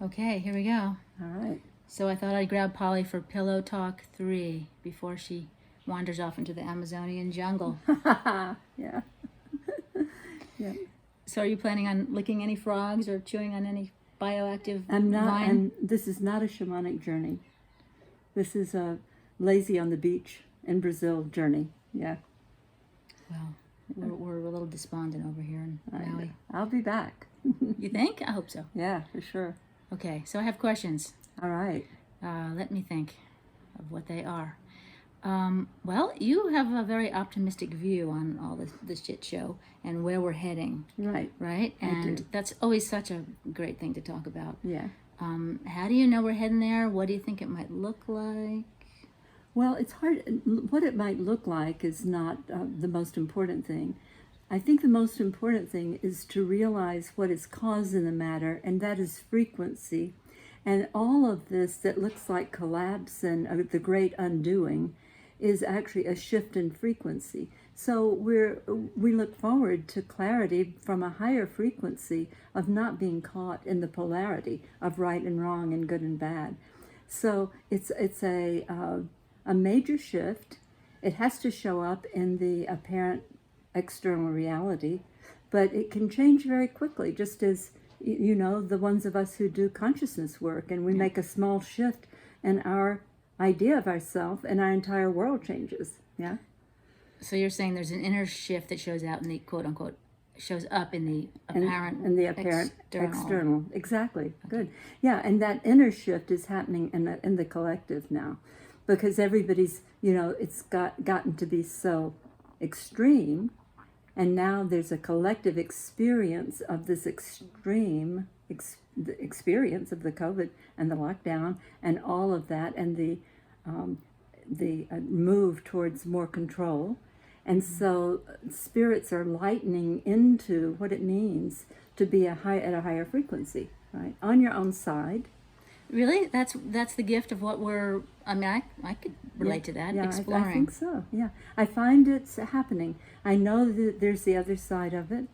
Okay, here we go. All right. So I thought I'd grab Polly for Pillow Talk 3 before she wanders off into the Amazonian jungle. Yeah. Yeah. So are you planning on licking any frogs or chewing on any bioactive I'm not. vine? This is not a shamanic journey. This is a lazy on the beach in Brazil journey. Yeah. Well, we're a little despondent over here in Maui. I'll be back. You think? I hope so. Yeah, for sure. Okay, so I have questions. All right. Let me think of what they are. Well, you have a very optimistic view on all this shit show and where we're heading. Right. Right? And that's always such a great thing to talk about. Yeah. How do you know we're heading there? What do you think it might look like? Well, it's hard. What it might look like is not the most important thing. I think the most important thing is to realize what is causing the matter, and that is frequency. And all of this that looks like collapse and the great undoing is actually a shift in frequency. So we look forward to clarity from a higher frequency of not being caught in the polarity of right and wrong and good and bad. So it's a major shift. It has to show up in the apparent external reality, but it can change very quickly, just as you know, the ones of us who do consciousness work, and we make a small shift and our idea of ourselves and our entire world changes. Yeah. So you're saying there's an inner shift that shows out in the quote unquote shows up in the apparent external. Exactly. Okay. Good. Yeah, and that inner shift is happening in the collective now, because everybody's, you know, it's gotten to be so extreme, and now there's a collective experience of this extreme experience of the COVID and the lockdown and all of that, and the move towards more control. And so spirits are lightening into what it means to be at a higher frequency, right? On your own side. Really? That's the gift of what we're, I mean, I could relate to that, exploring. I think so, yeah. I find it's happening. I know that there's the other side of it.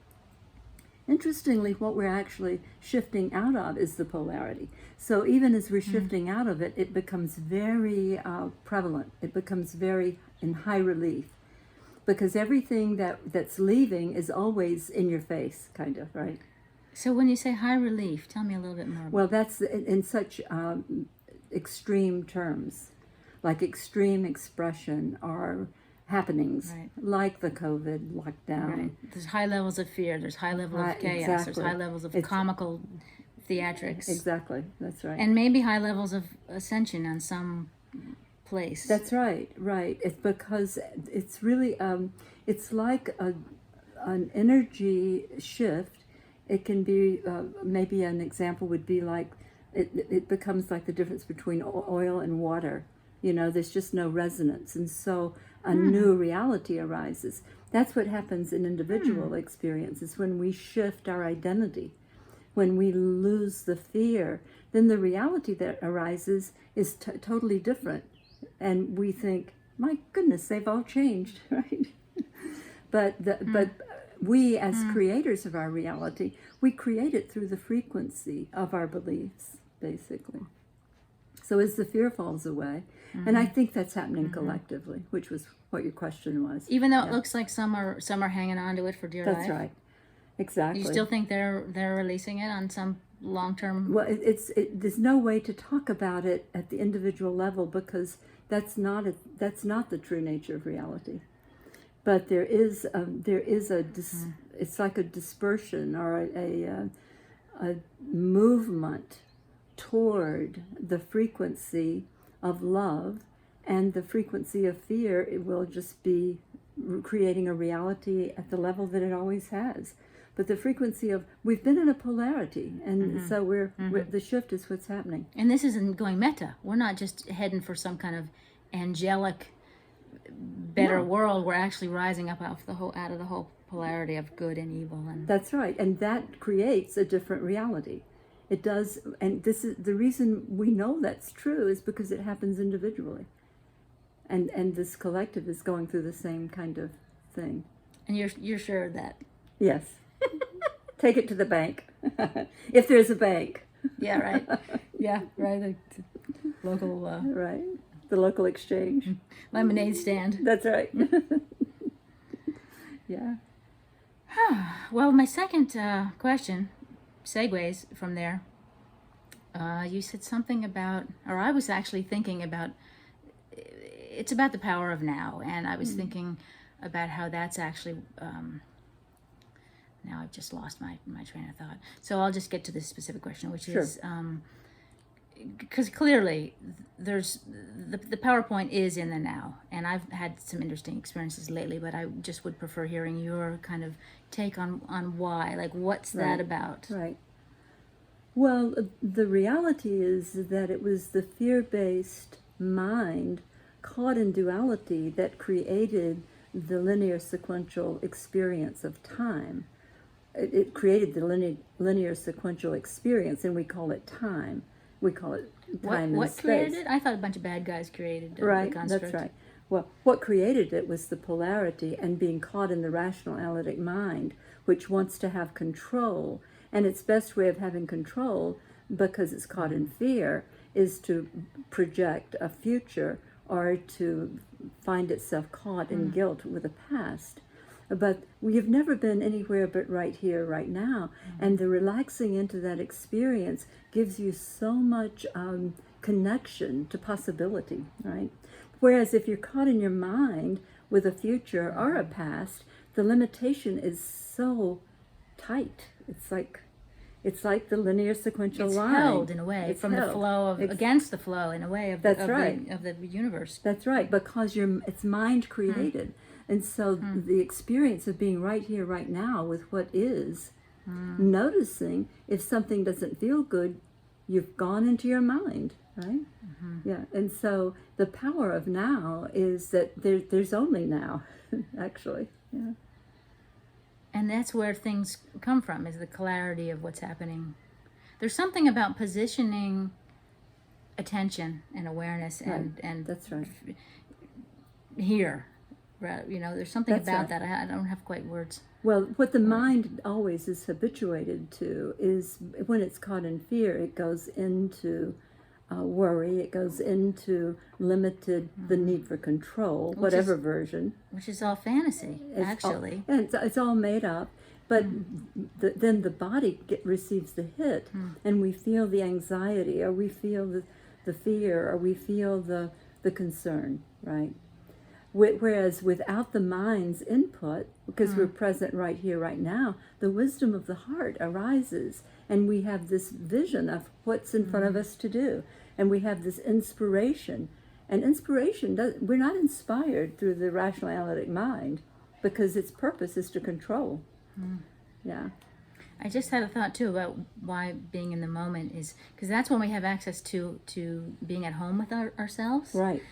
Interestingly, what we're actually shifting out of is the polarity. So even as we're shifting out of it, it becomes very prevalent. It becomes very in high relief, because everything that's leaving is always in your face, kind of, right? So when you say high relief, tell me a little bit more. Well, that's in such extreme terms, like extreme expression or happenings, right, like the COVID lockdown. Right. There's high levels of fear. There's high levels of chaos. Exactly. There's high levels of comical theatrics. Exactly. That's right. And maybe high levels of ascension on some place. That's right. Right. It's because it's really it's like an energy shift. It can be maybe an example would be like it becomes like the difference between oil and water. You know, there's just no resonance, and so a new reality arises. That's what happens in individual experiences when we shift our identity. When we lose the fear, then the reality that arises is totally different, and we think, "My goodness, they've all changed," right? But we, as creators of our reality, we create it through the frequency of our beliefs, basically. So as the fear falls away, and I think that's happening collectively, which was what your question was. Even though it looks like some are hanging on to it for dear life. That's right. Exactly. You still think they're releasing it on some long-term? Well, there's no way to talk about it at the individual level, because that's not the true nature of reality. But there is it's like a dispersion or a movement toward the frequency of love, and the frequency of fear, it will just be creating a reality at the level that it always has. But the frequency of, we've been in a polarity, and so we're the shift is what's happening. And this isn't going meta. We're not just heading for some kind of angelic better world. We're actually rising up out of the whole polarity of good and evil. And that's right, and that creates a different reality. It does, and this is the reason we know that's true, is because it happens individually, and this collective is going through the same kind of thing. And you're sure of that? Yes. Take it to the bank, if there's a bank. Yeah, right. Yeah, right. The local Right. The local exchange. lemonade stand. That's right. Yeah. Well, my second question segues from there. You said something about, or I was actually thinking about, it's about the power of now, and I was thinking about how that's actually, now I've just lost my train of thought. So I'll just get to this specific question, which Sure. is, because clearly there's, the PowerPoint is in the now, and I've had some interesting experiences lately, but I just would prefer hearing your kind of take on why, like what's that Right. about? Right. Well, the reality is that it was the fear-based mind caught in duality that created the linear sequential experience of time. It created the linear sequential experience, and we call it time. We call it time What and space. created it? I thought a bunch of bad guys created the Right, construct. that's right. Well, what created it was the polarity and being caught in the rational analytic mind, which wants to have control. And its best way of having control, because it's caught in fear, is to project a future or to find itself caught in guilt with a past. But we have never been anywhere but right here, right now. And the relaxing into that experience gives you so much connection to possibility, right? Whereas if you're caught in your mind with a future or a past, the limitation is so tight. It's like the linear sequential It's line. held in a way It's from the held. flow of, against the flow in a way of, That's of, right. of the universe. That's right, because it's mind created. And so the experience of being right here, right now with what is, noticing if something doesn't feel good, you've gone into your mind, right? Yeah, and so the power of now is that there's only now, actually. Yeah. And that's where things come from, is the clarity of what's happening. There's something about positioning attention and awareness and That's right. here. Right, you know, there's something That's about right. that. I don't have quite words. Well, what the mind always is habituated to is when it's caught in fear, it goes into worry, it goes into limited, the need for control, whatever version. Which is all fantasy, It's actually. All, and it's all made up. But then the body receives the hit, and we feel the anxiety, or we feel the fear, or we feel the concern, right? Whereas without the mind's input, because we're present right here, right now, the wisdom of the heart arises, and we have this vision of what's in front of us to do, and we have this inspiration. And inspiration, we're not inspired through the rational analytic mind, because its purpose is to control. Yeah. I just had a thought too about why being in the moment is, because that's when we have access to being at home with ourselves. Right.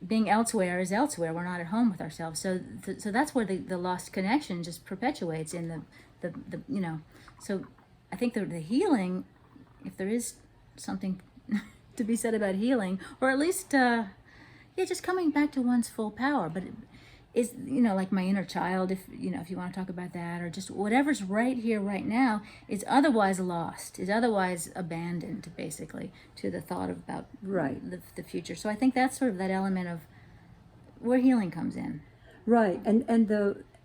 Being elsewhere is elsewhere. We're not at home with ourselves. So so that's where the lost connection just perpetuates in the you know. So I think the healing, if there is something to be said about healing, or at least just coming back to one's full power, but is, you know, like my inner child, if you know, if you want to talk about that, or just whatever's right here right now is otherwise lost, is otherwise abandoned, basically, to the thought about Right. the future. So I think that's sort of that element of where healing comes in. Right, and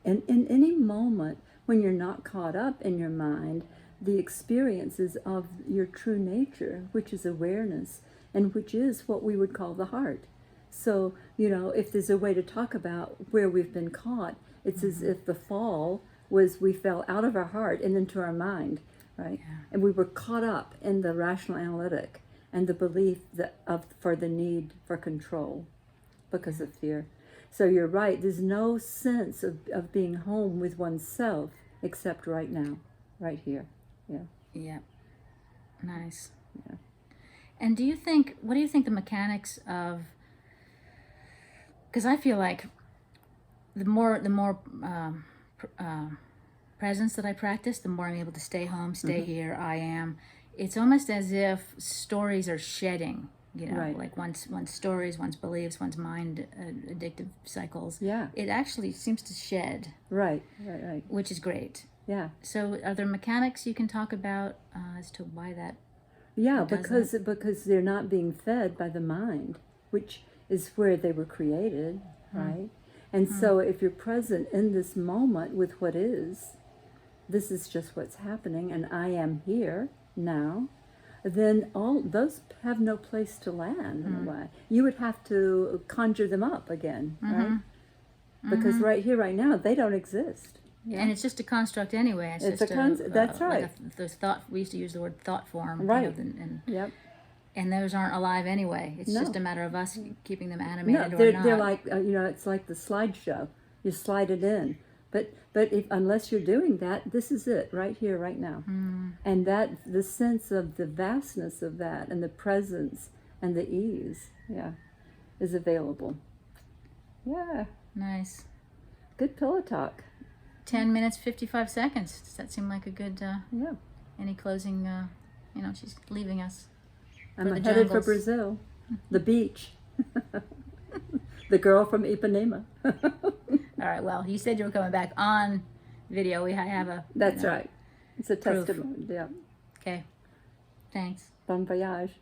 in any moment when you're not caught up in your mind, the experiences of your true nature, which is awareness, and which is what we would call the heart. So, you know, if there's a way to talk about where we've been caught, it's as if the fall was we fell out of our heart and into our mind, right? Yeah. And we were caught up in the rational analytic and the belief for the need for control because of fear. So you're right, there's no sense of being home with oneself except right now, right here. Yeah. Yeah. Nice. Yeah. And what do you think the mechanics of, because I feel like the more presence that I practice, the more I'm able to stay home, stay here, I am. It's almost as if stories are shedding, you know, Right. like one's stories, one's beliefs, one's mind addictive cycles. Yeah. It actually seems to shed, Right, right, right. which is great. Yeah. So are there mechanics you can talk about as to why that? Yeah, Does because they're not being fed by the mind, which is where they were created, right? And so if you're present in this moment with what is, this is just what's happening, and I am here now, then all those have no place to land in a way. You would have to conjure them up again, right? Because right here, right now, they don't exist. Yeah. And it's just a construct anyway. It's It's just a that's right. Like those thought. We used to use the word thought form. Right. And Yep. those aren't alive anyway. It's No. just a matter of us keeping them No, animated or not. they're like it's like the slideshow. You slide it in, but if unless you're doing that, this is it right here, right now, and that the sense of the vastness of that and the presence and the ease, is available. Yeah, Nice. good pillow talk. 10 minutes, 55 seconds. Does that seem like a good? Yeah, Any closing? She's leaving us. I'm the headed for jungles. Brazil, the beach, the girl from Ipanema. All right. Well, you said you were coming back on video. We have a. That's right. It's a proof. testimony. Yeah. Okay. Thanks. Bon voyage.